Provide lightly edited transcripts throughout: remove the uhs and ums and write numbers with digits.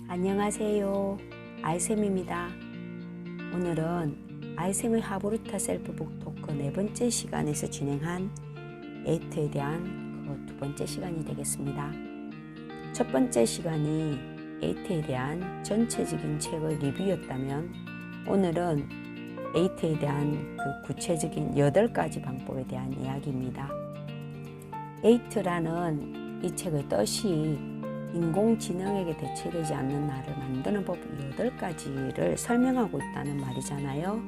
안녕하세요. 아이쌤입니다. 오늘은 아이쌤의 하브루타 셀프북 토크 네 번째 시간에서 진행한 에이트에 대한 그 두 번째 시간이 되겠습니다. 첫 번째 시간이 에이트에 대한 전체적인 책의 리뷰였다면 오늘은 에이트에 대한 그 구체적인 8가지 방법에 대한 이야기입니다. 에이트라는 이 책의 뜻이 인공지능에게 대체되지 않는 나를 만드는 법 8가지를 설명하고 있다는 말이잖아요.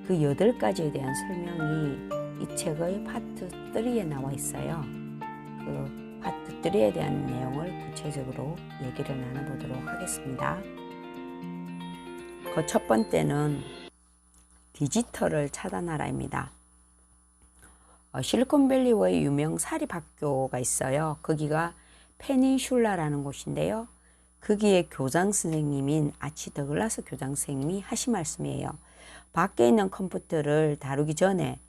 그 8가지에 대한 설명이 이 책의 파트 3에 나와 있어요. 그 파트 3에 대한 내용을 구체적으로 얘기를 나눠보도록 하겠습니다. 그 첫 번째는 디지털을 차단하라입니다. 실리콘밸리의 유명 사립학교가 있어요. 거기가 페닌슐라라는 곳인데요. 거기에 교장 선생님인 아치 더글라스 교장 선생님이 하신 말씀이에요. 밖에 있는 컴퓨터를 다루기 전에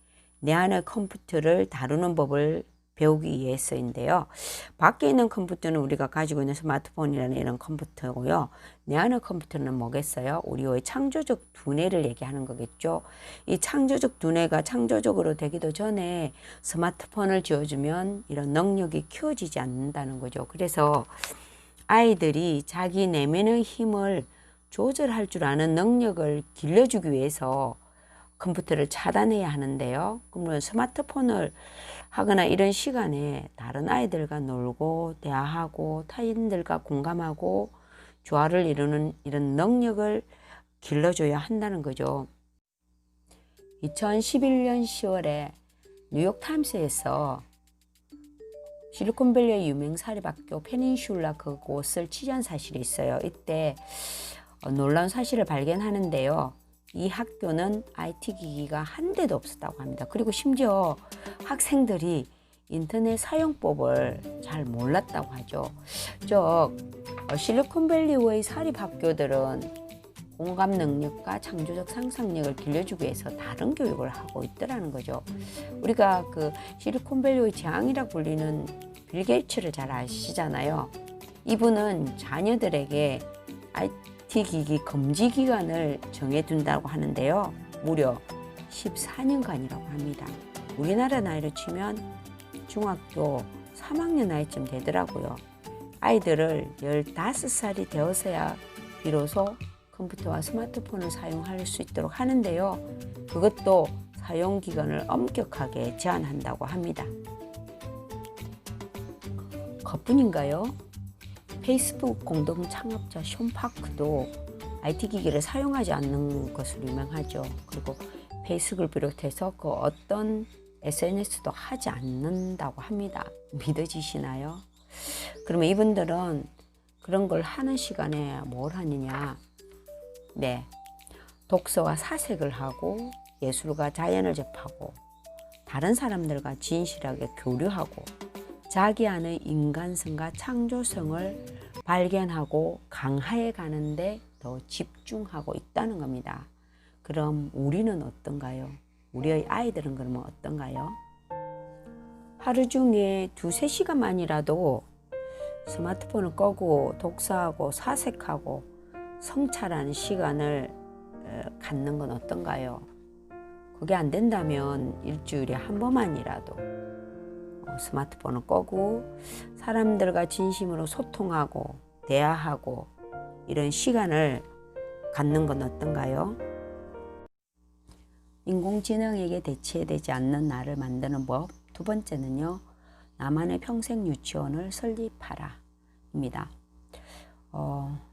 내 안의 컴퓨터를 다루는 법을 배우기 위해서인데요. 밖에 있는 컴퓨터는 우리가 가지고 있는 스마트폰이라는 이런 컴퓨터고요. 내 안의 컴퓨터는 뭐겠어요? 우리의 창조적 두뇌를 얘기하는 거겠죠. 이 창조적 두뇌가 창조적으로 되기도 전에 스마트폰을 쥐어주면 이런 능력이 키워지지 않는다는 거죠. 그래서 아이들이 자기 내면의 힘을 조절할 줄 아는 능력을 길러주기 위해서 컴퓨터를 차단해야 하는데요. 그러면 스마트폰을 하거나 이런 시간에 다른 아이들과 놀고 대화하고 타인들과 공감하고 조화를 이루는 이런 능력을 길러줘야 한다는 거죠. 2011년 10월에 뉴욕타임스에서 실리콘밸리의 유명 사립학교 페닌슐라 그곳을 취재한 사실이 있어요. 이때 놀라운 사실을 발견하는데요. 이 학교는 IT 기기가 한 대도 없었다고 합니다. 그리고 심지어 학생들이 인터넷 사용법을 잘 몰랐다고 하죠. 즉 실리콘밸리의 사립학교들은 공감 능력과 창조적 상상력을 길러주기 위해서 다른 교육을 하고 있더라는 거죠. 우리가 그 실리콘밸리의 재앙이라고 불리는 빌 게이츠를 잘 아시잖아요. 이분은 자녀들에게 IT 기기 금지 기간을 정해둔다고 하는데요. 무려 14년간이라고 합니다. 우리나라 나이로 치면 중학교 3학년 나이쯤 되더라고요. 아이들을 15살이 되어서야 비로소 컴퓨터와 스마트폰을 사용할 수 있도록 하는데요. 그것도 사용 기간을 엄격하게 제한한다고 합니다. 그뿐인가요? 페이스북 공동 창업자 숀 파크도 IT 기기를 사용하지 않는 것으로 유명하죠. 그리고 페이스북을 비롯해서 그 어떤 SNS도 하지 않는다고 합니다. 믿어지시나요? 그러면 이분들은 그런 걸 하는 시간에 뭘 하느냐? 네, 독서와 사색을 하고 예술과 자연을 접하고 다른 사람들과 진실하게 교류하고 자기 안의 인간성과 창조성을 발견하고 강화해 가는데 더 집중하고 있다는 겁니다. 그럼 우리는 어떤가요? 우리의 아이들은 그러면 어떤가요? 하루 중에 2~3시간만이라도 스마트폰을 끄고 독서하고 사색하고 성찰하는 시간을 갖는 건 어떤가요? 그게 안 된다면 일주일에 한 번만이라도 스마트폰을 끄고 사람들과 진심으로 소통하고 대화하고 이런 시간을 갖는 건 어떤가요? 인공지능에게 대체되지 않는 나를 만드는 법. 두 번째는요. 나만의 평생 유치원을 설립하라 입니다.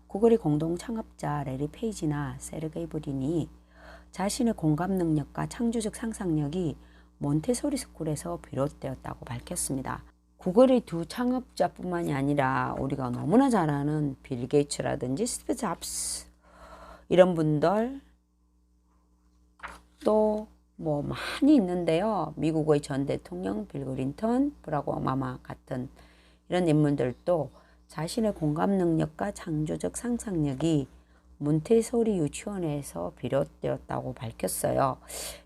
구글의 공동 창업자 레리 페이지나 세르게이 브린이 자신의 공감 능력과 창조적 상상력이 몬테소리 스쿨에서 비롯되었다고 밝혔습니다. 구글의 두 창업자뿐만이 아니라 우리가 너무나 잘 아는 빌 게이츠라든지 스티브 잡스 이런 분들 또 뭐 많이 있는데요. 미국의 전 대통령 빌 클린턴, 브라락 오바마 같은 이런 인물들도 자신의 공감 능력과 창조적 상상력이 몬테소리 유치원에서 비롯되었다고 밝혔어요.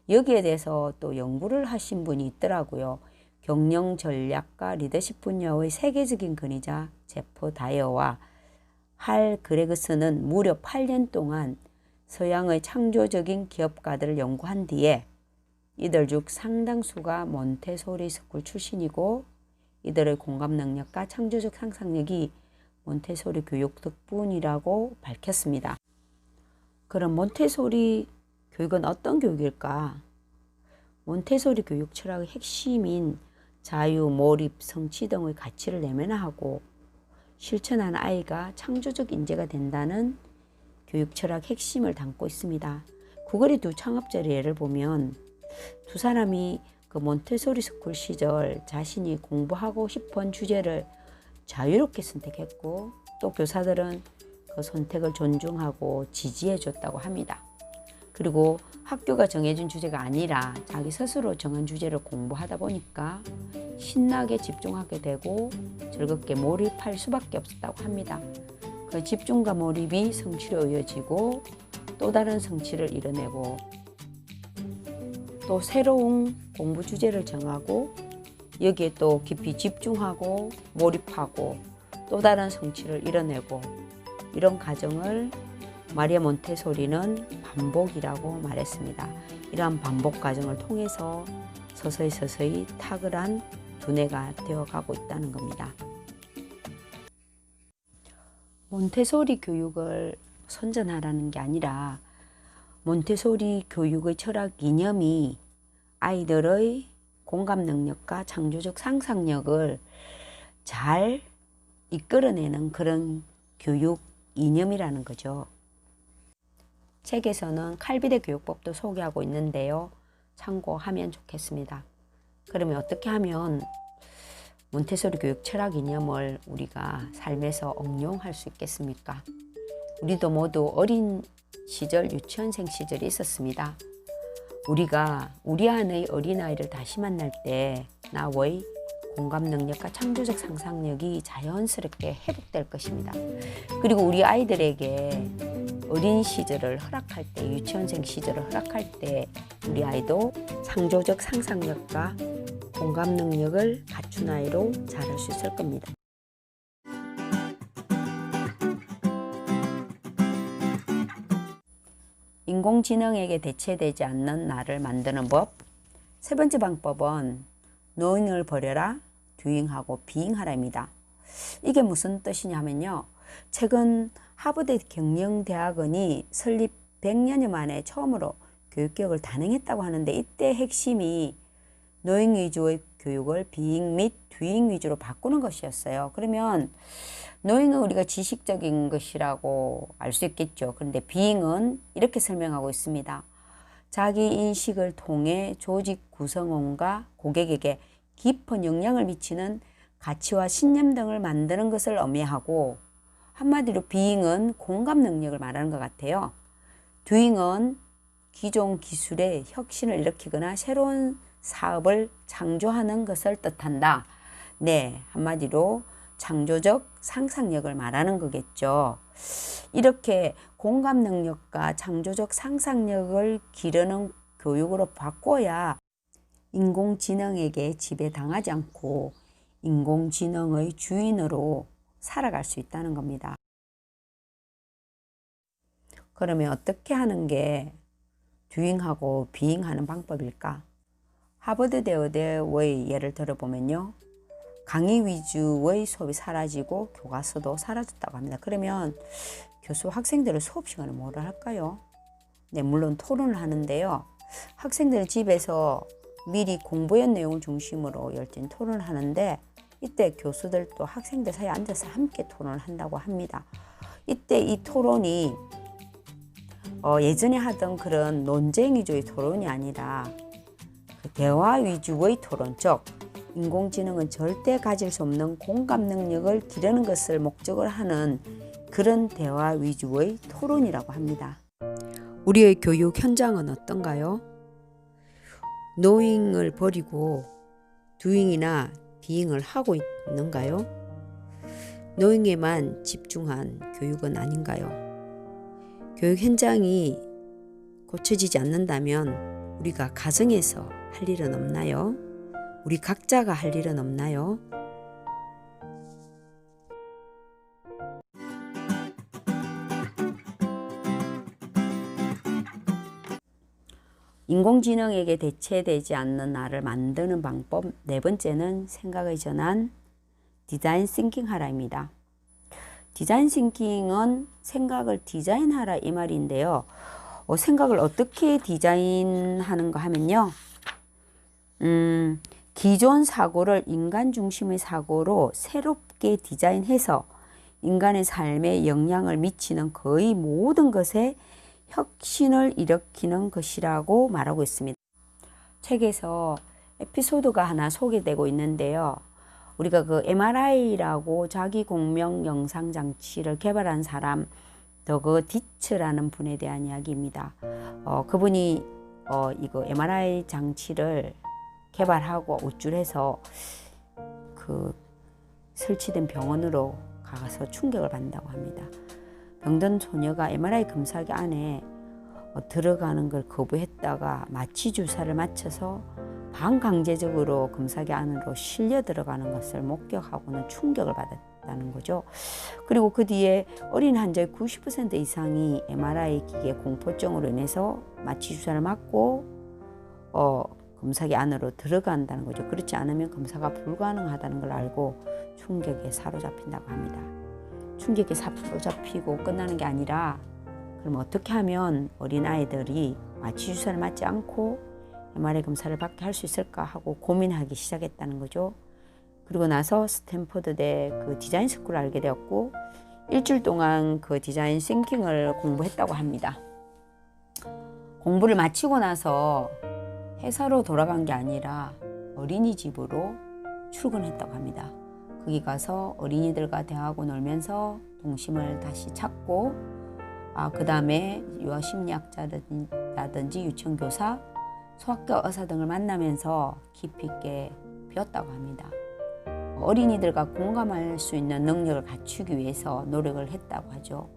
여기에 대해서 또 연구를 하신 분이 있더라고요. 경영 전략과 리더십 분야의 세계적인 권위자 제프 다이어와 할 그레그슨은 무려 8년 동안 서양의 창조적인 기업가들을 연구한 뒤에 이들 중 상당수가 몬테소리 스쿨 출신이고 이들의 공감 능력과 창조적 상상력이 몬테소리 교육 덕분이라고 밝혔습니다. 그럼 몬테소리 교육은 어떤 교육일까? 몬테소리 교육 철학의 핵심인 자유, 몰입, 성취 등의 가치를 내면화하고 실천한 아이가 창조적 인재가 된다는 교육 철학 핵심을 담고 있습니다. 구글의 두 창업자의 예를 보면 두 사람이 그 몬테소리 스쿨 시절 자신이 공부하고 싶은 주제를 자유롭게 선택했고 또 교사들은 그 선택을 존중하고 지지해 줬다고 합니다. 그리고 학교가 정해준 주제가 아니라 자기 스스로 정한 주제를 공부하다 보니까 신나게 집중하게 되고 즐겁게 몰입할 수밖에 없었다고 합니다. 그 집중과 몰입이 성취로 이어지고 또 다른 성취를 이뤄내고 또 새로운 공부 주제를 정하고 여기에 또 깊이 집중하고 몰입하고 또 다른 성취를 이뤄내고 이런 과정을 마리아 몬테소리는 반복이라고 말했습니다. 이러한 반복 과정을 통해서 서서히 탁월한 두뇌가 되어가고 있다는 겁니다. 몬테소리 교육을 선전하라는 게 아니라 몬테소리 교육의 철학 이념이 아이들의 공감 능력과 창조적 상상력을 잘 이끌어내는 그런 교육 이념이라는 거죠. 책에서는 칼비대 교육법도 소개하고 있는데요. 참고하면 좋겠습니다. 그러면 어떻게 하면 몬테소리 교육 철학 이념을 우리가 삶에서 응용할 수 있겠습니까? 우리도 모두 어린 시절, 유치원생 시절이 있었습니다. 우리가 우리 안의 어린아이를 다시 만날 때 나의 공감 능력과 창조적 상상력이 자연스럽게 회복될 것입니다. 그리고 우리 아이들에게 어린 시절을 허락할 때, 유치원생 시절을 허락할 때 우리 아이도 창조적 상상력과 공감 능력을 갖춘 아이로 자랄 수 있을 겁니다. 인공지능에게 대체되지 않는 나를 만드는 법. 세 번째 방법은 knowing을 버려라, doing하고 being하라입니다. 이게 무슨 뜻이냐면요. 최근 하버드 경영대학원이 설립 100년여 만에 처음으로 교육개혁을 단행했다고 하는데 이때 핵심이 knowing 위주의 교육을 being 및 doing 위주로 바꾸는 것이었어요. 그러면 knowing은 우리가 지식적인 것이라고 알 수 있겠죠. 그런데 being은 이렇게 설명하고 있습니다. 자기 인식을 통해 조직 구성원과 고객에게 깊은 영향을 미치는 가치와 신념 등을 만드는 것을 의미하고 한마디로 being은 공감 능력을 말하는 것 같아요. doing은 기존 기술의 혁신을 일으키거나 새로운 사업을 창조하는 것을 뜻한다. 네, 한마디로 창조적 상상력을 말하는 거겠죠. 이렇게 공감 능력과 창조적 상상력을 기르는 교육으로 바꿔야 인공지능에게 지배당하지 않고 인공지능의 주인으로 살아갈 수 있다는 겁니다. 그러면 어떻게 하는 게 doing하고 being하는 방법일까? 하버드대 의대의 예를 들어보면요. 강의 위주의 수업이 사라지고 교과서도 사라졌다고 합니다. 그러면 교수 학생들은 수업 시간에 뭐를 할까요? 네, 물론 토론을 하는데요. 학생들은 집에서 미리 공부한 내용을 중심으로 열띤 토론을 하는데 이때 교수들도 학생들 사이에 앉아서 함께 토론을 한다고 합니다. 이때 이 토론이 예전에 하던 그런 논쟁 위주의 토론이 아니라 그 대화 위주의 토론, 즉 인공지능은 절대 가질 수 없는 공감 능력을 기르는 것을 목적으로 하는 그런 대화 위주의 토론이라고 합니다. 우리의 교육 현장은 어떤가요? knowing을 버리고 doing이나 being을 하고 있는가요? knowing에만 집중한 교육은 아닌가요? 교육 현장이 고쳐지지 않는다면 우리가 가정에서 할 일은 없나요? 우리 각자가 할 일은 없나요? 인공지능에게 대체되지 않는 나를 만드는 방법. 네 번째는 생각의 전환, 디자인 싱킹 하라입니다. 디자인 싱킹은 생각을 디자인하라 이 말인데요. 생각을 어떻게 디자인하는가 하면요. 기존 사고를 인간 중심의 사고로 새롭게 디자인해서 인간의 삶에 영향을 미치는 거의 모든 것에 혁신을 일으키는 것이라고 말하고 있습니다. 책에서 에피소드가 하나 소개되고 있는데요. 우리가 그 MRI라고 자기 공명 영상 장치를 개발한 사람 더그 디츠라는 분에 대한 이야기입니다. 그분이 이거 MRI 장치를 개발하고 우쭐해서 그 설치된 병원으로 가서 충격을 받는다고 합니다. 병든 소녀가 MRI 검사기 안에 들어가는 걸 거부했다가 마취 주사를 맞춰서 반강제적으로 검사기 안으로 실려 들어가는 것을 목격하고는 충격을 받았다는 거죠. 그리고 그 뒤에 어린 환자의 90% 이상이 MRI 기계 공포증으로 인해서 마취 주사를 맞고 검사기 안으로 들어간다는 거죠. 그렇지 않으면 검사가 불가능하다는 걸 알고 충격에 사로잡힌다고 합니다. 충격에 사로잡히고 끝나는 게 아니라 그럼 어떻게 하면 어린아이들이 마취 주사를 맞지 않고 MRI 검사를 받게 할 수 있을까 하고 고민하기 시작했다는 거죠. 그리고 나서 스탠퍼드대 그 디자인 스쿨을 알게 되었고 일주일 동안 그 디자인 싱킹을 공부했다고 합니다. 공부를 마치고 나서 회사로 돌아간 게 아니라 어린이집으로 출근했다고 합니다. 거기 가서 어린이들과 대화하고 놀면서 동심을 다시 찾고 그 다음에 유아심리학자라든지 유치원교사, 소아과 의사 등을 만나면서 깊이 있게 배웠다고 합니다. 어린이들과 공감할 수 있는 능력을 갖추기 위해서 노력을 했다고 하죠.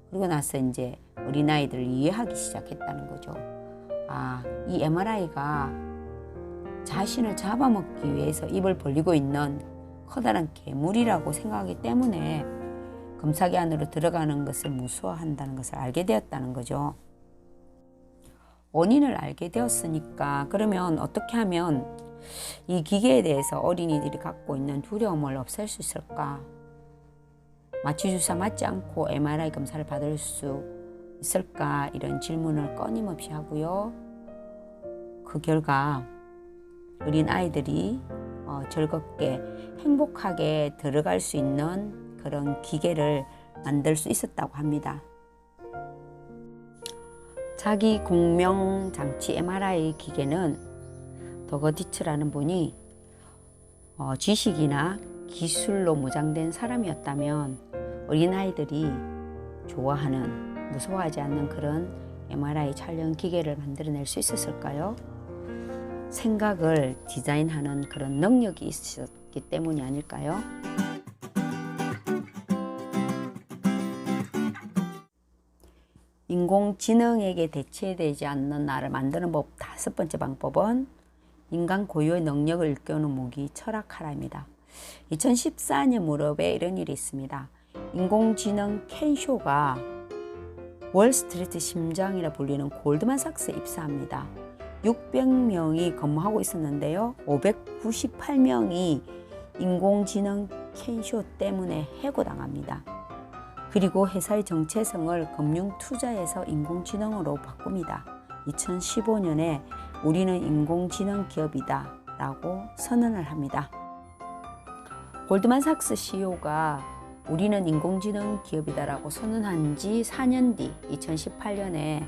그리고 나서 이제 어린아이들을 이해하기 시작했다는 거죠. 이 MRI가 자신을 잡아먹기 위해서 입을 벌리고 있는 커다란 괴물이라고 생각하기 때문에 검사기 안으로 들어가는 것을 무서워한다는 것을 알게 되었다는 거죠. 원인을 알게 되었으니까 그러면 어떻게 하면 이 기계에 대해서 어린이들이 갖고 있는 두려움을 없앨 수 있을까? 마취 주사 맞지 않고 MRI 검사를 받을 수 있을까? 이런 질문을 끊임없이 하고요. 그 결과 어린 아이들이 즐겁게 행복하게 들어갈 수 있는 그런 기계를 만들 수 있었다고 합니다. 자기 공명 장치 MRI 기계는 더거디츠라는 분이 지식이나 기술로 무장된 사람이었다면 어린아이들이 좋아하는, 무서워하지 않는 그런 MRI 촬영 기계를 만들어낼 수 있었을까요? 생각을 디자인하는 그런 능력이 있었기 때문이 아닐까요? 인공지능에게 대체되지 않는 나를 만드는 법 5번째 방법은 인간 고유의 능력을 일깨우는 무기 철학하라입니다. 2014년 무렵에 이런 일이 있습니다. 인공지능 켄쇼가 월스트리트 심장이라 불리는 골드만삭스에 입사합니다. 600명이 근무하고 있었는데요. 598명이 인공지능 켄쇼 때문에 해고당합니다. 그리고 회사의 정체성을 금융투자에서 인공지능으로 바꿉니다. 2015년에 우리는 인공지능 기업이다 라고 선언을 합니다. 골드만삭스 CEO가 우리는 인공지능 기업이다 라고 선언한 지 4년 뒤 2018년에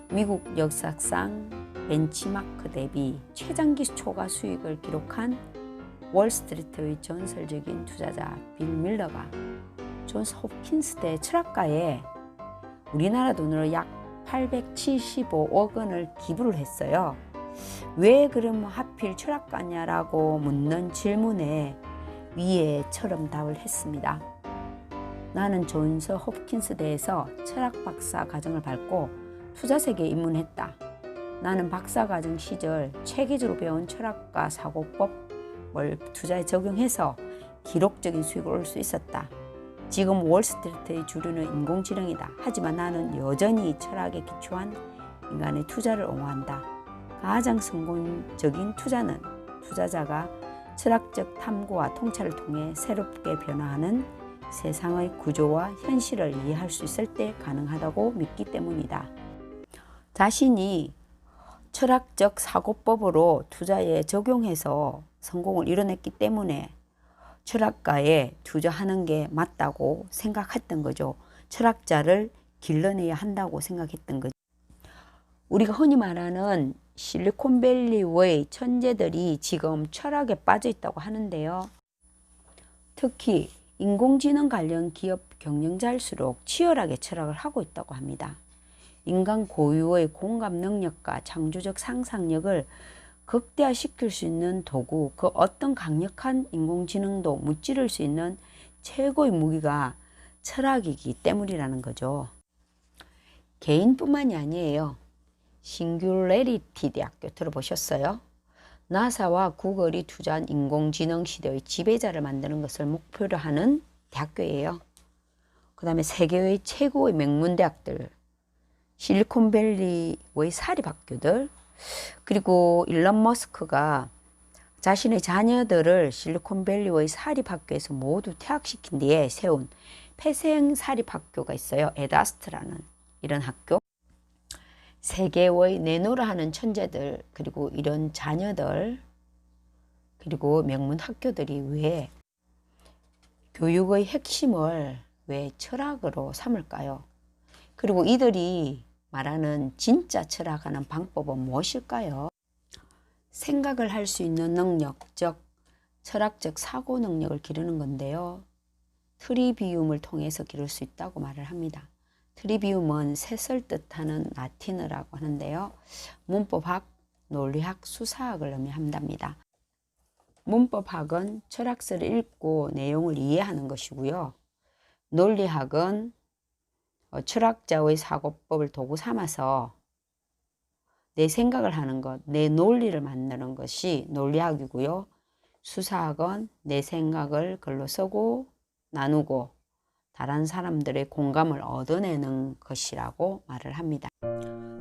미국 역사상 벤치마크 대비 최장기 초과 수익을 기록한 월스트리트의 전설적인 투자자 빌 밀러가 존스 홉킨스대 철학가에 우리나라 돈으로 약 875억 원을 기부를 했어요. 왜 그럼 하필 철학가냐라고 묻는 질문에 위에처럼 답을 했습니다. 나는 존스 홉킨스대에서 철학 박사 과정을 밟고 투자 세계에 입문했다. 나는 박사 과정 시절 체계적으로 배운 철학과 사고법을 투자에 적용해서 기록적인 수익을 얻을 수 있었다. 지금 월스트리트의 주류는 인공지능이다. 하지만 나는 여전히 철학에 기초한 인간의 투자를 옹호한다. 가장 성공적인 투자는 투자자가 철학적 탐구와 통찰을 통해 새롭게 변화하는 세상의 구조와 현실을 이해할 수 있을 때 가능하다고 믿기 때문이다. 자신이 철학적 사고법으로 투자에 적용해서 성공을 이뤄냈기 때문에 철학가에 투자하는 게 맞다고 생각했던 거죠. 철학자를 길러내야 한다고 생각했던 거죠. 우리가 흔히 말하는 실리콘밸리의 천재들이 지금 철학에 빠져 있다고 하는데요. 특히 인공지능 관련 기업 경영자일수록 치열하게 철학을 하고 있다고 합니다. 인간 고유의 공감 능력과 창조적 상상력을 극대화시킬 수 있는 도구, 그 어떤 강력한 인공지능도 무찌를 수 있는 최고의 무기가 철학이기 때문이라는 거죠. 개인뿐만이 아니에요. 싱귤레리티 대학교 들어보셨어요? 나사와 구글이 투자한 인공지능 시대의 지배자를 만드는 것을 목표로 하는 대학교예요. 그 다음에 세계의 최고의 명문대학들, 실리콘밸리의 사립학교들, 그리고 일론 머스크가 자신의 자녀들을 실리콘밸리의 사립학교에서 모두 퇴학시킨 뒤에 세운 폐쇄형 사립학교가 있어요. 에다스트라는 이런 학교. 세계의 내노라 하는 천재들, 그리고 이런 자녀들, 그리고 명문 학교들이 왜 교육의 핵심을 왜 철학으로 삼을까요? 그리고 이들이 말하는 진짜 철학하는 방법은 무엇일까요? 생각을 할 수 있는 능력, 즉 철학적 사고 능력을 기르는 건데요. 트리비움을 통해서 기를 수 있다고 말을 합니다. 트리비움은 셋을 뜻하는 라틴어라고 하는데요. 문법학, 논리학, 수사학을 의미한답니다. 문법학은 철학서를 읽고 내용을 이해하는 것이고요. 논리학은 철학자의 사고법을 도구 삼아서 내 생각을 하는 것, 내 논리를 만드는 것이 논리학이고요. 수사학은 내 생각을 글로 쓰고 나누고 다른 사람들의 공감을 얻어내는 것이라고 말을 합니다.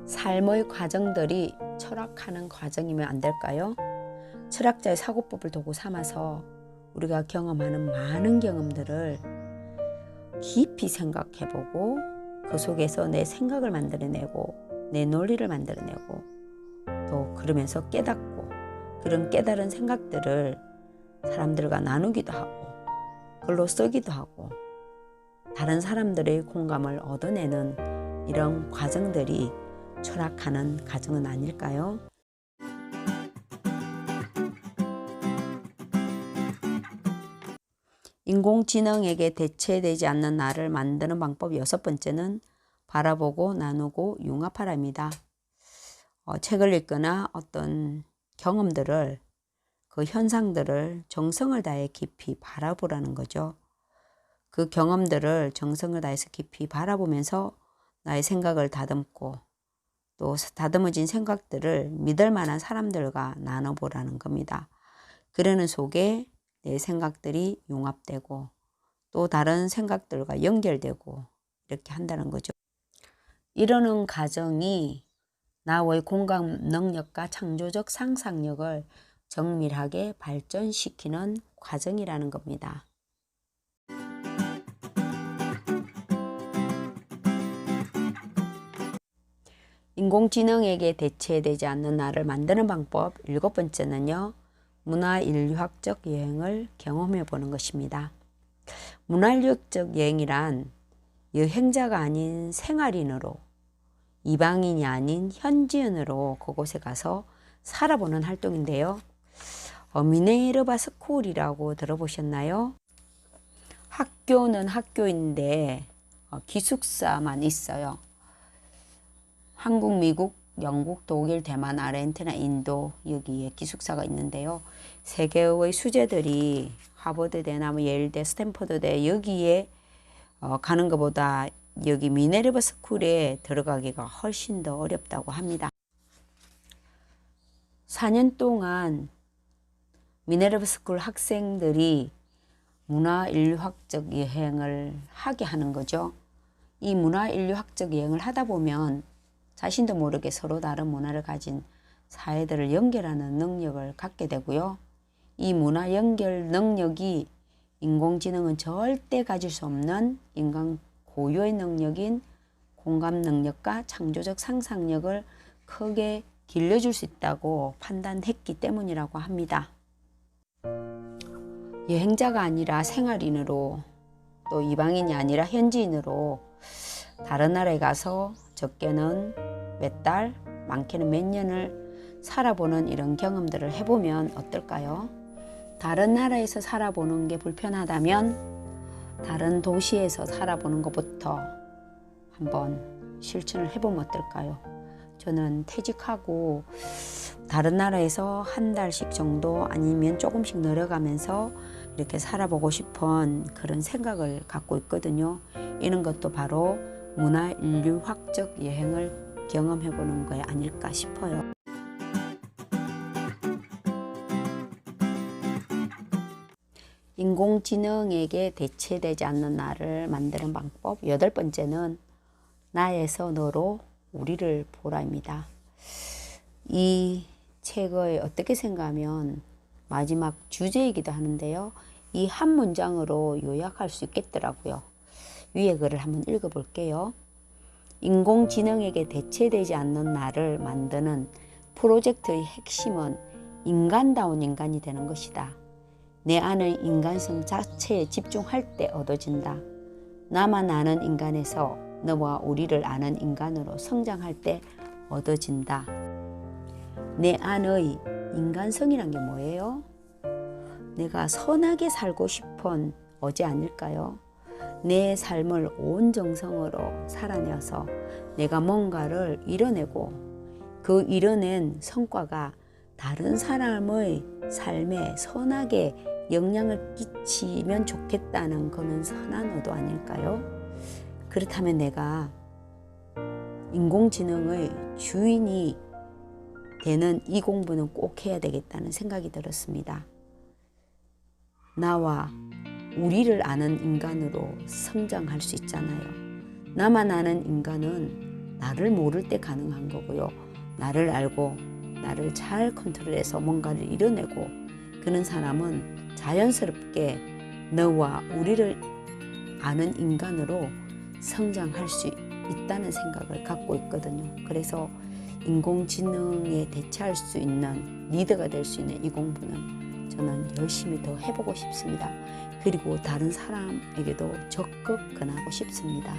삶의 과정들이 철학하는 과정이면 안 될까요? 철학자의 사고법을 도구 삼아서 우리가 경험하는 많은 경험들을 깊이 생각해보고 그 속에서 내 생각을 만들어내고 내 논리를 만들어내고 또 그러면서 깨닫고 그런 깨달은 생각들을 사람들과 나누기도 하고 글로 쓰기도 하고 다른 사람들의 공감을 얻어내는 이런 과정들이 철학하는 과정은 아닐까요? 인공지능에게 대체되지 않는 나를 만드는 방법 6번째는 바라보고 나누고 융합하라입니다. 책을 읽거나 어떤 경험들을 그 현상들을 정성을 다해 깊이 바라보라는 거죠. 그 경험들을 정성을 다해서 깊이 바라보면서 나의 생각을 다듬고 또 다듬어진 생각들을 믿을 만한 사람들과 나눠보라는 겁니다. 그러는 속에 내 생각들이 융합되고 또 다른 생각들과 연결되고 이렇게 한다는 거죠. 이러는 과정이 나의 공감 능력과 창조적 상상력을 정밀하게 발전시키는 과정이라는 겁니다. 인공지능에게 대체되지 않는 나를 만드는 방법 7번째는요. 문화인류학적 여행을 경험해 보는 것입니다. 문화인류학적 여행이란 여행자가 아닌 생활인으로 이방인이 아닌 현지인으로 그곳에 가서 살아보는 활동인데요. 미네르바 스쿨이라고 들어보셨나요? 학교는 학교인데 기숙사만 있어요. 한국, 미국, 영국, 독일, 대만, 아르헨티나, 인도 여기에 기숙사가 있는데요. 세계의 수재들이 하버드대나 예일대, 스탠퍼드대 여기에 가는 것보다 여기 미네르바 스쿨에 들어가기가 훨씬 더 어렵다고 합니다. 4년 동안 미네르바 스쿨 학생들이 문화인류학적 여행을 하게 하는 거죠. 이 문화인류학적 여행을 하다 보면 자신도 모르게 서로 다른 문화를 가진 사회들을 연결하는 능력을 갖게 되고요. 이 문화 연결 능력이 인공지능은 절대 가질 수 없는 인간 고유의 능력인 공감 능력과 창조적 상상력을 크게 길러줄 수 있다고 판단했기 때문이라고 합니다. 여행자가 아니라 생활인으로, 또 이방인이 아니라 현지인으로 다른 나라에 가서 적게는 몇 달, 많게는 몇 년을 살아보는 이런 경험들을 해보면 어떨까요? 다른 나라에서 살아보는 게 불편하다면 다른 도시에서 살아보는 것부터 한번 실천을 해보면 어떨까요? 저는 퇴직하고 다른 나라에서 한 달씩 정도 아니면 조금씩 늘어가면서 이렇게 살아보고 싶은 그런 생각을 갖고 있거든요. 이런 것도 바로 문화 인류학적 여행을 경험해보는 게 아닐까 싶어요. 인공지능에게 대체되지 않는 나를 만드는 방법 8번째는 나에서 너로 우리를 보라입니다. 이 책을 어떻게 생각하면 마지막 주제이기도 하는데요. 이 한 문장으로 요약할 수 있겠더라고요. 위에 글을 한번 읽어볼게요. 인공지능에게 대체되지 않는 나를 만드는 프로젝트의 핵심은 인간다운 인간이 되는 것이다. 내 안의 인간성 자체에 집중할 때 얻어진다. 나만 아는 인간에서 너와 우리를 아는 인간으로 성장할 때 얻어진다. 내 안의 인간성이란 게 뭐예요? 내가 선하게 살고 싶은 어제 아닐까요? 내 삶을 온 정성으로 살아내어서 내가 뭔가를 이뤄내고 그 이뤄낸 성과가 다른 사람의 삶에 선하게 영향을 끼치면 좋겠다는 그런 선한 의도 아닐까요? 그렇다면 내가 인공지능의 주인이 되는 이 공부는 꼭 해야 되겠다는 생각이 들었습니다. 나와 우리를 아는 인간으로 성장할 수 있잖아요. 나만 아는 인간은 나를 모를 때 가능한 거고요. 나를 알고 나를 잘 컨트롤해서 뭔가를 이뤄내고 그런 사람은 자연스럽게 너와 우리를 아는 인간으로 성장할 수 있다는 생각을 갖고 있거든요. 그래서 인공지능에 대체할 수 있는 리더가 될 수 있는 이 공부는 저는 열심히 더 해보고 싶습니다. 그리고 다른 사람에게도 적극 권하고 싶습니다.